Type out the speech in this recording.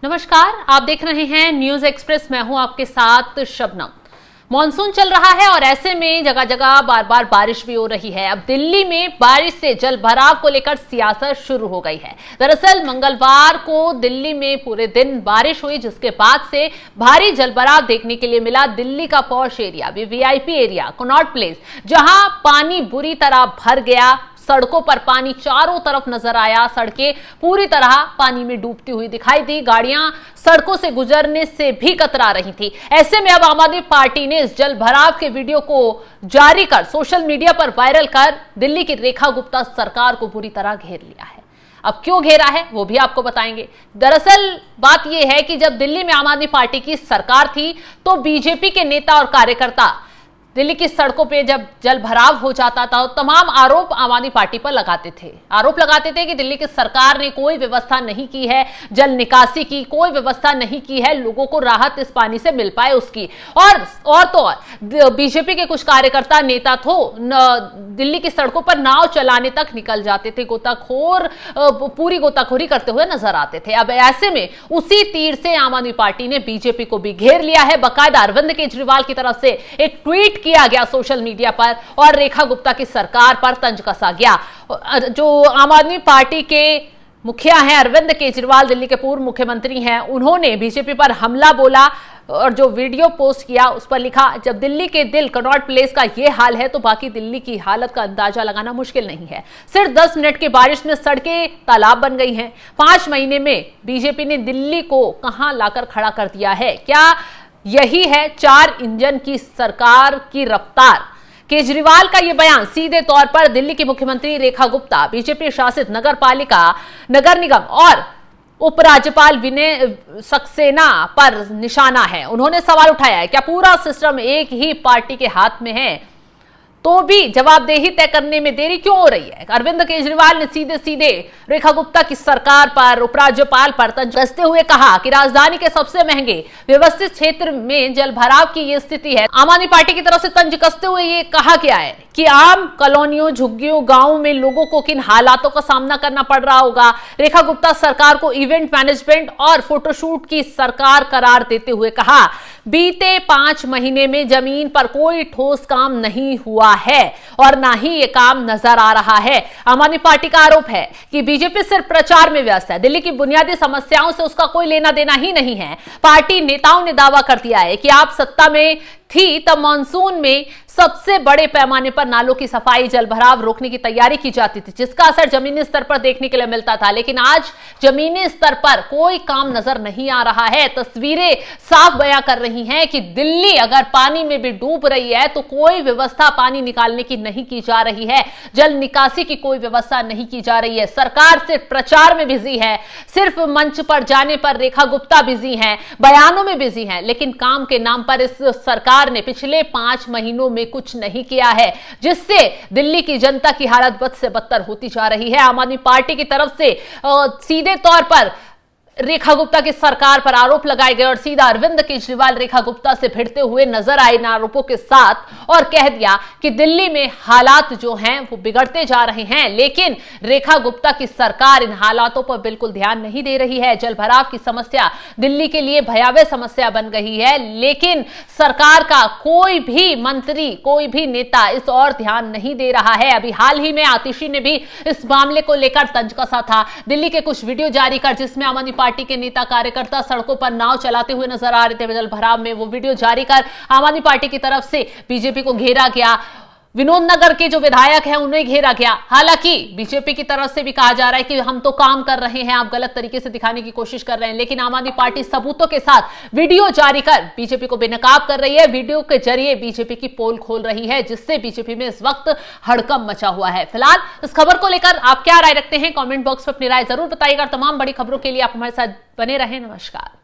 नमस्कार, आप देख रहे हैं न्यूज एक्सप्रेस। मैं हूं आपके साथ शबनम। मॉनसून चल रहा है और ऐसे में जगह जगह बार बार बारिश भी हो रही है। अब दिल्ली में बारिश से जल भराव को लेकर सियासत शुरू हो गई है। दरअसल मंगलवार को दिल्ली में पूरे दिन बारिश हुई, जिसके बाद से भारी जल भराव देखने के लिए मिला। दिल्ली का posh area, VIP area, Connaught place, जहां पानी बुरी तरह भर गया। सड़कों पर पानी चारों तरफ नजर आया। सड़कें पूरी तरह पानी में डूबती हुई दिखाई दी। गाड़ियां सड़कों से गुजरने से भी कतरा रही थी। ऐसे में अब आम आदमी पार्टी ने इस जल भराव के वीडियो को जारी कर सोशल मीडिया पर वायरल कर दिल्ली की रेखा गुप्ता सरकार को पूरी तरह घेर लिया है। अब क्यों घेरा है वो भी आपको बताएंगे। दरअसल बात यह है कि जब दिल्ली में आम आदमी पार्टी की सरकार थी तो बीजेपी के नेता और कार्यकर्ता दिल्ली की सड़कों पे जब जल भराव हो जाता था तो तमाम आरोप आम आदमी पार्टी पर लगाते थे। आरोप लगाते थे कि दिल्ली की सरकार ने कोई व्यवस्था नहीं की है, जल निकासी की कोई व्यवस्था नहीं की है, लोगों को राहत इस पानी से मिल पाए उसकी। और बीजेपी के कुछ कार्यकर्ता नेता तो दिल्ली की सड़कों पर नाव चलाने तक निकल जाते थे, गोताखोर पूरी गोताखोरी करते हुए नजर आते थे। अब ऐसे में उसी तीर से आम आदमी पार्टी ने बीजेपी को भी घेर लिया है। बाकायदा अरविंद केजरीवाल की तरफ से एक ट्वीट किया गया सोशल मीडिया पर और रेखा गुप्ता की सरकार पर तंज कसा गया। जो आम आदमी पार्टी के मुखिया हैं अरविंद केजरीवाल, दिल्ली के पूर्व मुख्यमंत्री हैं, उन्होंने बीजेपी पर हमला बोला और जो वीडियो पोस्ट किया उस पर लिखा, जब दिल्ली के दिल कनॉट प्लेस का यह हाल है तो बाकी दिल्ली की हालत का अंदाजा लगाना मुश्किल नहीं है। सिर्फ 10 मिनट की बारिश में सड़कें तालाब बन गई हैं। 5 महीने में बीजेपी ने दिल्ली को कहां लाकर खड़ा कर दिया है। क्या यही है 4 इंजन की सरकार की रफ्तार? केजरीवाल का यह बयान सीधे तौर पर दिल्ली की मुख्यमंत्री रेखा गुप्ता, बीजेपी शासित नगर पालिका, नगर निगम और उपराज्यपाल विनय सक्सेना पर निशाना है। उन्होंने सवाल उठाया है क्या पूरा सिस्टम एक ही पार्टी के हाथ में है तो भी जवाबदेही तय करने में देरी क्यों हो रही है? अरविंद केजरीवाल ने सीधे सीधे रेखा गुप्ता की सरकार पर, उपराज्यपाल पर तंज कसते हुए कहा कि राजधानी के सबसे महंगे व्यवस्थित क्षेत्र में जल भराव की ये स्थिति है। आम आदमी पार्टी की तरफ से तंज कसते हुए ये कहा गया है कि आम कॉलोनियों, झुग्गियों, गांवों में लोगों को किन हालातों का सामना करना पड़ रहा होगा। रेखा गुप्ता सरकार को इवेंट मैनेजमेंट और फोटोशूट की सरकार करार देते हुए कहा, बीते 5 महीने में जमीन पर कोई ठोस काम नहीं हुआ है और ना ही ये काम नजर आ रहा है। आम आदमी पार्टी का आरोप है कि बीजेपी सिर्फ प्रचार में व्यस्त है, दिल्ली की बुनियादी समस्याओं से उसका कोई लेना देना ही नहीं है। पार्टी नेताओं ने दावा कर दिया है कि आप सत्ता में थी तब मानसून में सबसे बड़े पैमाने पर नालों की सफाई, जल भराव रोकने की तैयारी की जाती थी, जिसका असर जमीनी स्तर पर देखने के लिए मिलता था। लेकिन आज जमीनी स्तर पर कोई काम नजर नहीं आ रहा है। तस्वीरें साफ बयां कर रही हैं कि दिल्ली अगर पानी में भी डूब रही है तो कोई व्यवस्था पानी निकालने की नहीं की जा रही है, जल निकासी की कोई व्यवस्था नहीं की जा रही है। सरकार सिर्फ प्रचार में बिजी है, सिर्फ मंच पर जाने पर रेखा गुप्ता बिजी हैं, बयानों में बिजी हैं, लेकिन काम के नाम पर इस सरकार ने पिछले 5 महीनों में कुछ नहीं किया है, जिससे दिल्ली की जनता की हालत बद से बदतर होती जा रही है। आम आदमी पार्टी की तरफ से सीधे तौर पर रेखा गुप्ता की सरकार पर आरोप लगाए गए और सीधा अरविंद केजरीवाल रेखा गुप्ता से भिड़ते हुए नजर आए इन आरोपों के साथ और कह दिया कि दिल्ली में हालात जो हैं वो बिगड़ते जा रहे हैं, लेकिन रेखा गुप्ता की सरकार इन हालातों पर बिल्कुल ध्यान नहीं दे रही है। जल भराव की समस्या दिल्ली के लिए भयावह समस्या बन गई है, लेकिन सरकार का कोई भी मंत्री, कोई भी नेता इस और ध्यान नहीं दे रहा है। अभी हाल ही में आतिशी ने भी इस मामले को लेकर तंज कसा था, दिल्ली के कुछ वीडियो जारी कर, जिसमें आम आदमी पार्टी के नेता कार्यकर्ता सड़कों पर नाव चलाते हुए नजर आ रहे थे जल भराव में। वो वीडियो जारी कर आम आदमी पार्टी की तरफ से बीजेपी को घेरा गया। विनोद नगर के जो विधायक हैं उन्हें घेरा गया। हालांकि बीजेपी की तरफ से भी कहा जा रहा है कि हम तो काम कर रहे हैं, आप गलत तरीके से दिखाने की कोशिश कर रहे हैं, लेकिन आम आदमी पार्टी सबूतों के साथ वीडियो जारी कर बीजेपी को बेनकाब कर रही है। वीडियो के जरिए बीजेपी की पोल खोल रही है, जिससे बीजेपी में इस वक्त हड़कंप मचा हुआ है। फिलहाल इस खबर को लेकर आप क्या राय रखते हैं? कॉमेंट बॉक्स में अपनी राय जरूर बताइएगा। तमाम बड़ी खबरों के लिए आप हमारे साथ बने रहें। नमस्कार।